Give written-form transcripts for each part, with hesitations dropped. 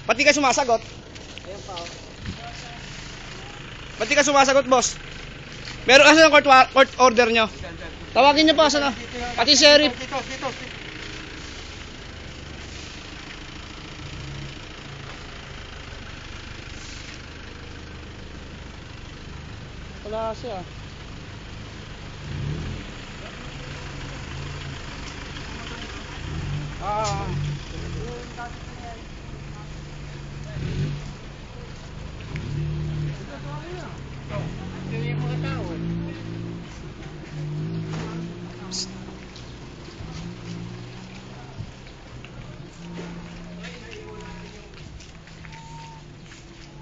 Ba't di ka sumasagot? Ayun pa, oh. Ba't di ka sumasagot, boss? Meron kasi ng court order nyo. Tawagin nyo po, asan na? Pati sheriff. Dito. Wala siya.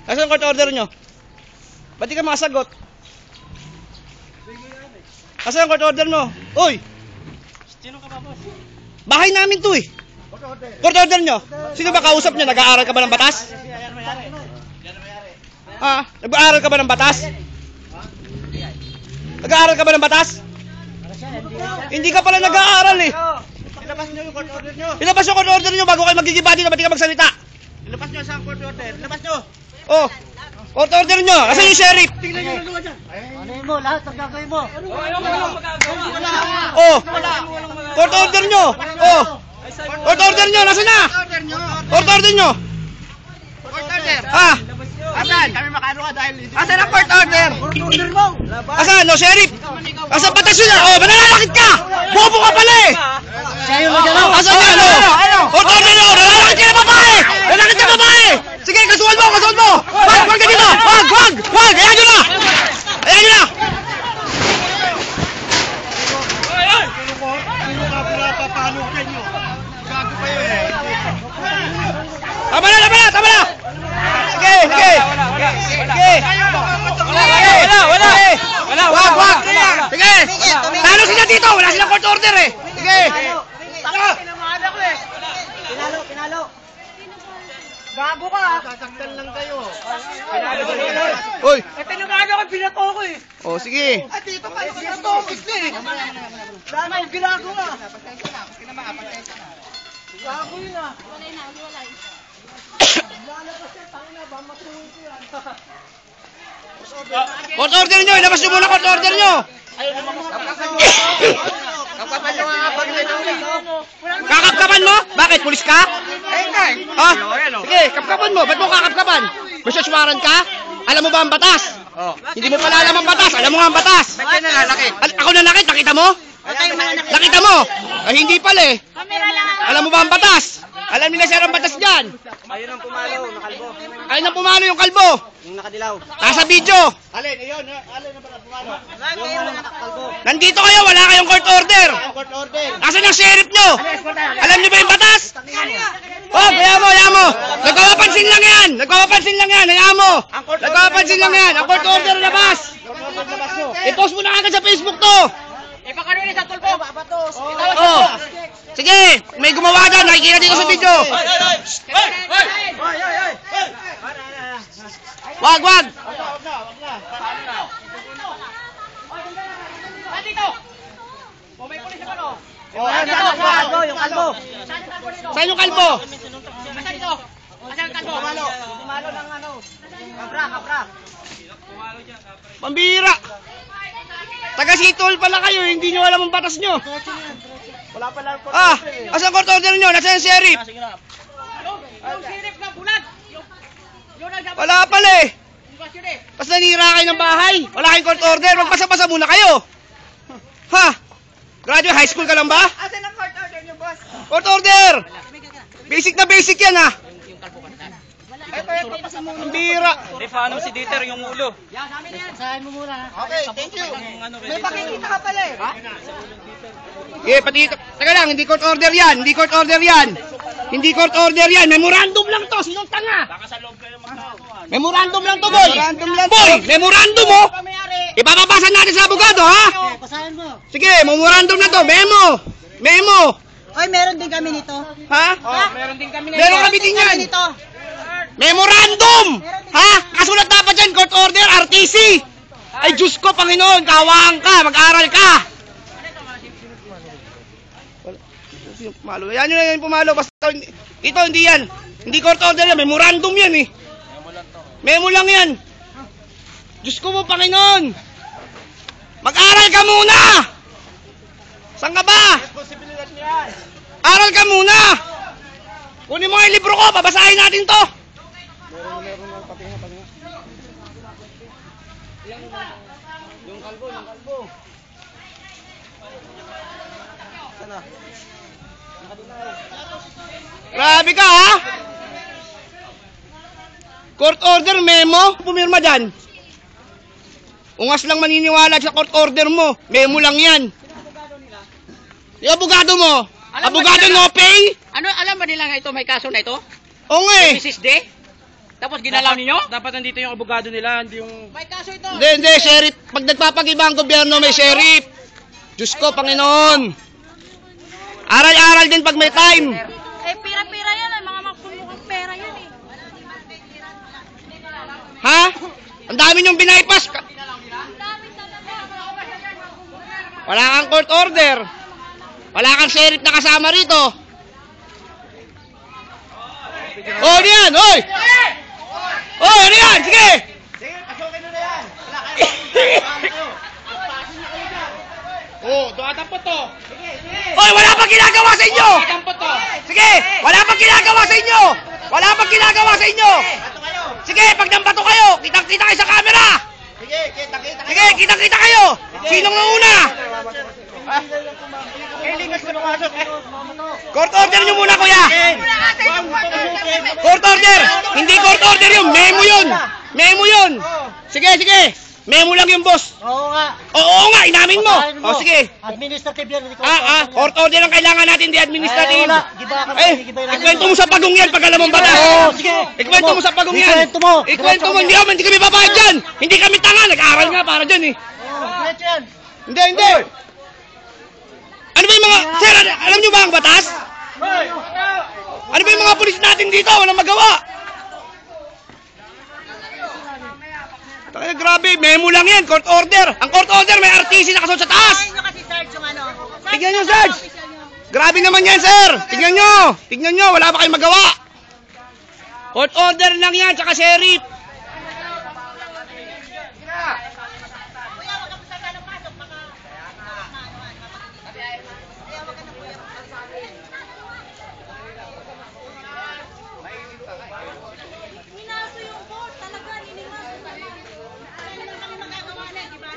Asan ang court order nyo? Ba't di ka makasagot? Asan ang court order mo? Uy! Sino ka ba, boss? Bahay namin to eh. Court order nyo? Sino ba kausap nyo? Nag-aaral ka ba ng batas? Yan mayari. Ha? Nag-aaral ka ba ng batas? Nag-aaral ka ba ng batas? Hindi ka pala nag-aaral eh. Ilabas nyo yung court order nyo. Ilabas yung court order nyo bago kayo magigiba dito. Ba't di ka magsalita? Ilabas nyo sa court order. Ilabas nyo. Oh, court order nyo. Asan yung sheriff? Tingnan nyo yung dyan. Ano yun mo? Lahat ang gagawin mo. Oh, court order nyo. Oh, court order nyo. Nasaan na? Court order nyo. Court order. Ha? Asan? Kami makaano ka dahil... Asan ang court order? Court order mo! Asan? No, sheriff? Asan batas yun? Oh, mananalakit ka! Bobo ka pala eh! Siya yung nagalaw! Asan yan? Court order nyo! Nanalakit ka na babae! Nanalakit ka na babae! Sige, kasuhan mo! Kasuhan mo! Wag ka dito! Wag! Ayan nyo na! Ayan nyo na! Sino ka pinapapalo kayo? Gago kayo eh. Tama na! Sige! Wag! Sige! Talo sila dito! Wala silang court order eh! Sige! Pinamahada ko eh. Pinalo! Gago ka. Sasaktan lang kayo. Uy! Pinamahada ko, binato ko eh. Oh, sige! Dito pa, binato ko eh. Dama yung ginagawa. Gago yun ah. Walay. Court order nyo! Ilabas nyo muna court order nyo! Kapkapal yung mga pagkita ulit. Kakapkapan mo? Bakit? Pulis ka? Ha? Sige, kapkapan mo. Ba't mo kakapkapan? May warrant ka? Alam mo ba ang batas? Hindi mo pala alam ang batas. Alam mo nga ang batas. Ba't kayo nananakit? Ako nanakit. Nakita mo? Nakita mo? Ay, hindi pala eh. Alam mo ba ang batas? Alam nila siya ang batas dyan. Ayun ang pumalo, nakalbo. Ayun ang pumalo yung kalbo. Yung nakadilaw. Nasa video. Alin, ayun. Alin na pala pumalo. Yung nakakalbo. Nandito kayo. Wala kayong court order. Court order. Asan ang sheriff nyo? Alam nyo ba yung batas? Oh, kaya mo. Nagpapapansin lang yan. Hayaan mo. Nagpapapansin lang yan. Ang court order labas. I-post mo na agad sa Facebook to. Ipakano yun sa tulpo. Oh. Sige, may gumawa dyan. Nakikita dito sa video. Wag. Yung kalbo. Saan yung kalbo? Pumalo ng ano. Kabra. Pambira. Taga-sitol pala kayo. Hindi nyo alam ang batas nyo. Wala pala court Ah, asan court order nyo? Nasaan yung sheriff? Yung sirip na bulag. Yung nagdapat. Wala pala eh. Tapos nanira kayo ng bahay. Wala kayong court order. Magpasa-pasa muna kayo. Ha? Graduate high school ka lang ba? Asan ang court order nyo, boss? Court order! Basic na basic yan ha. Ito, Ang bira. Paano si Dieter yung ulo? Sahin mo muna. Okay, thank you. May pakikita ka pala eh. Eh, pati taga lang, hindi court order yan. Memorandum lang to. Sinong tanga? Memorandum lang to, boy. Memorandum mo. Ipapapasa natin sa abogado, ha? Pasahin mo. Sige, memorandum na to. Memo. Oy, meron din kami nito. Ha? Meron din kami Meron kami din yan. Nito. Memorandum! Ha? Kasulat dapat dyan, court order, RTC. Ay, Diyos ko, Panginoon, kawaan ka, mag-aral ka. Pumalo. Yan yun na yung pumalo. Basta ito, hindi yan. Hindi court order yan, memorandum yan eh. Memo lang yan. Diyos ko mo, Panginoon. Mag-aral ka muna! Saan ka ba? Responsibilidad mo yan. Aral ka muna! Kunin mo nga yung libro ko, babasahin natin to. Yung kalbo. Sana. Grabe ka ha? Court order memo? Pumirma dyan. Ungas lang maniniwala sa court order mo. Memo lang yan. Yung abogado mo? Alam ba Abogado nila- no pay? Ano, alam ba nila nga ito, may kaso na ito? Oo nga eh. Mrs. D? Tapos ginalaw ninyo? Dapat nandito yung abogado nila, hindi yung... May kaso ito. Hindi, sheriff. Pag nagpapagiba ang gobyerno, may sheriff. Diyos ko, Panginoon. Aral-aral din pag may time. Eh, pira-pira yan. Mga magpumukhang pera yan eh. Ha? Ang dami niyong binaypas. Wala kang court order. Wala kang sheriff na kasama rito. Oh, ano yan? Hoy! Oh, ano yan? Sige! Sige, pasukin nyo na yan. Wala kayo. Oh, doon to. Hoy, wala pang ginagawa sa inyo! Dampot to. Sige! Wala pang ginagawa sa inyo! Wala pang ginagawa sa inyo! Bato kayo. Sige, pag nambato kayo, kitang-kita kayo sa camera! Sige, kita-kita kayo. Sige, kitang-kita kayo! Sinong nauna? Kailingas ko pumasok eh. Court order nyo muna, kuya! Court order! Hindi court order yun! Memo yun! Memo yun! Sige, sige! Memo lang yung boss! Oo nga. Oo nga, inamin mo! Basahin O sige! Administrative yan. Hindi ko Court order ang kailangan natin, di administrative! wala. Giba ka na, Eh, gibay natin. ikwento mo sa pagong yan pag alam mong batas! Oo, sige. Ikwento mo sa pagong yan! Ikwento mo. Ikwento mo! Hindi kami babayad dyan! Hindi kami tanga! Nag-aaral nga para dyan eh! Oo, diretso yan. Hindi, hindi! Ano ba yung mga... Sir, alam nyo ba ang batas? Ano ba yung mga pulis natin dito? Walang magawa! Taka, grabe, memo lang yan, court order. Ang court order may RTC nakasuot sa taas. Tingnan nyo kasi, Sarge, yung ano. Tignan nyo, Sarge. Grabe naman yan, sir. Tignan nyo. Tignan nyo, wala pa kayong magawa. Court order lang yan, tsaka sheriff. Minaso yung court. Talaga, ninimaso talaga. Ano lang kami magagawa na, di ba?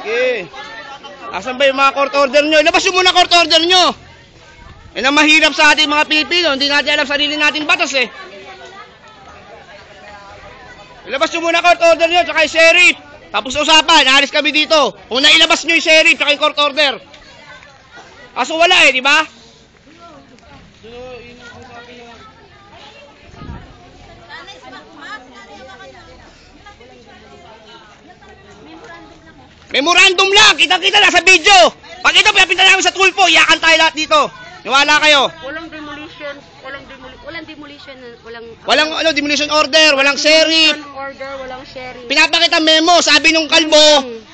Sige. Asan ba yung mga court order nyo? Ilabas yung muna court order nyo. Yan ang mahirap sa ating mga Pilipino. Hindi natin alam sarili natin batas eh. Ilabas nyo muna court order nyo, tsaka yung sheriff. Tapos usapan, aalis kami dito. Una ilabas nyo yung sheriff, tsaka yung court order. Kaso wala eh, di ba? Memorandum lang, kita-kita na sa video. Pag ito, pinapinta namin sa Tulfo, iyakan tayo lahat dito. Niwala kayo. Walang demolition, walang demolition, Walang demolition order, walang sheriff. order, walang sharing. Pinapakita memo, sabi nung kalbo,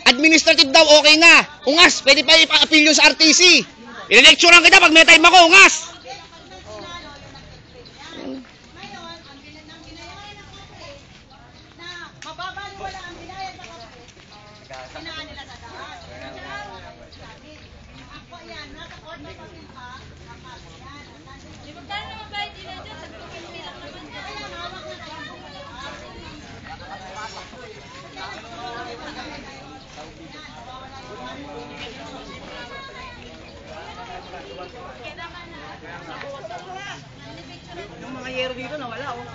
administrative daw okay na. Ungas, pwede pa ipa-appeal yun sa RTC. Ile-lecturean kita pag may time ako, ungas. Mababaliwala ang binayad sa kape. Sinaan nila sa taas. Ako yan, nasa court na kami pa. Magkano naman ba yung dinadyan? Sa 250 lang naman yan. Kaya hawak na tayo. Yung mga yero dito nawala oh.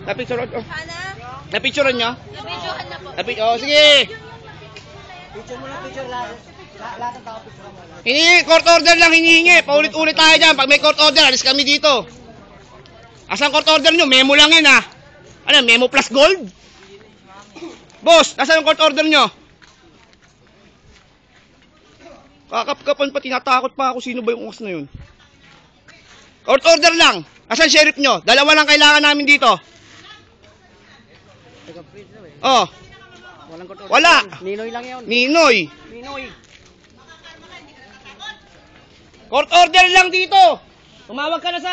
Napicturean oh. Sana, Napicturean nyo? nabidyohan na po. Oh, sige. Picture mo na picture lahat. Lahat ng tao picture mo. Hinihingi, court order lang hinihingi. Paulit-ulit tayo dyan. Pag may court order, alis kami dito. Asan court order nyo? Memo lang yan ha. Ano, memo plus gold? Boss, nasaan ang court order nyo? Kakapkapan pa, tinatakot pa ako. Sino ba yung ungas na yun? Court order lang. Asan sheriff nyo? Dalawa lang kailangan namin dito. Oh, Walang kotor. wala. Ninoy lang yun. Ninoy. Ninoy. Court order lang dito. Tumawag ka na sa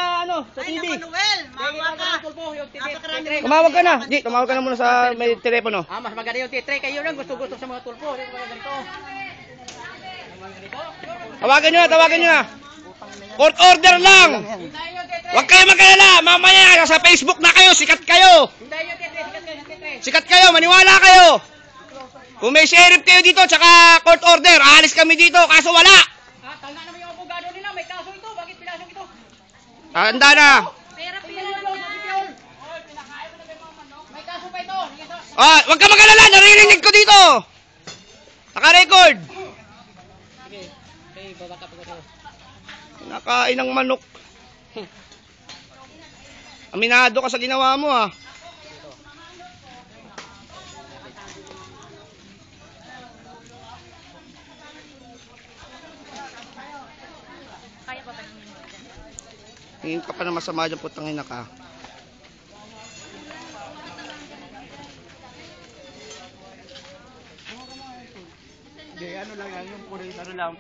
sa Ay, TV. naku, Noel. Mawa ka. Napakarami. Tumawag ka na. Di, tumawag ka na muna sa may telepono. Mas maganda yung titre. Kayo lang gusto-gusto sa mga tulpo. Dito mga ganito. Tawagan nyo na. Court order lang. Hintayin yung titre. Huwag kayo mag-alala. Mamaya, sa Facebook na kayo. Sikat kayo. Hintayin yung titre. Sikat kayo, titre. Sikat kayo. Maniwala kayo. Kung may sheriff kayo dito, tsaka court order, aalis kami dito. Kaso wala. Tanda naman yung abogado nila. May kaso ito. Bakit pinasok ito? Tanda na. May kaso pa ito. Huwag ka mag-alala. Naririnig ko dito. Naka-record. Okay, babaka pa ko. Nakain ng manok. Aminado ka sa ginawa mo, ha. Kaya pa ba ng minute? Tingin ka pa na masama dyan, putang ina ka. Hindi, ano lang yan, yung puro ano lang,